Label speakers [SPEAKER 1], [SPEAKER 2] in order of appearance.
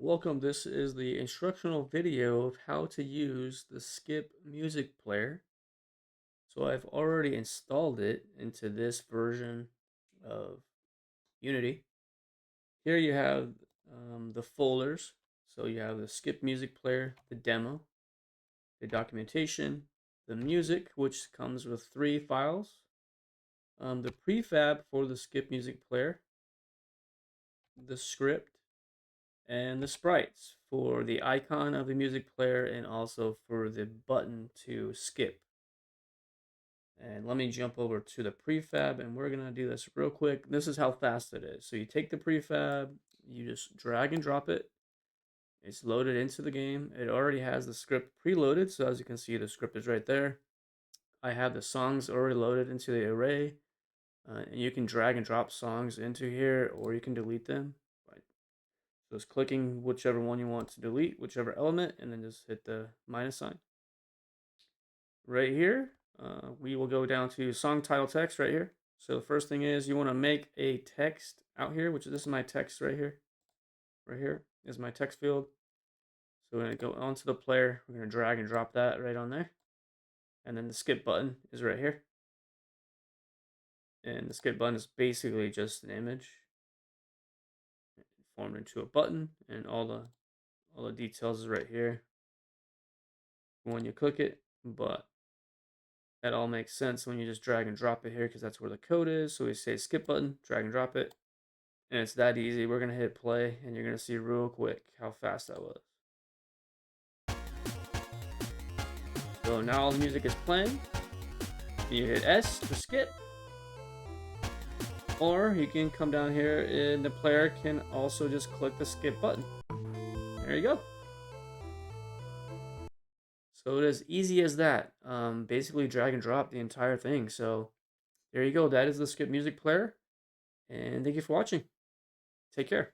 [SPEAKER 1] Welcome, this is the instructional video of how to use the Skip music player. So I've already installed it into this version of Unity. Here you have the folders. So you have the Skip music player, the demo, the documentation, the music, which comes with 3 files, the prefab for the Skip music player, the script, and the sprites for the icon of the music player and also for the button to skip. And let me jump over to the prefab and we're going to do this real quick. This is how fast it is. So you take the prefab, you just drag and drop it. It's loaded into the game. It already has the script preloaded. So as you can see, the script is right there. I have the songs already loaded into the array. And you can drag and drop songs into here or you can delete them by just clicking whichever one you want to delete, whichever element, and then just hit the minus sign. Right here, we will go down to song title text right here. So the first thing is you want to make a text out here, which this is my text right here. Right here is my text field. So we're going to go onto the player. We're going to drag and drop that right on there. And then the skip button is right here. And the skip button is basically just an image formed into a button, and all the details is right here when you click it. But that all makes sense when you just drag and drop it here because that's where the code is. So we say skip button, drag and drop it, and it's that easy. We're gonna hit play and you're gonna see real quick how fast that was. So now all the music is playing. You hit S to skip, or you can come down here and the player can also just click the skip button. There you go. So it is easy as that. Basically drag and drop the entire thing. So there you go. That is the skip music player. And thank you for watching. Take care.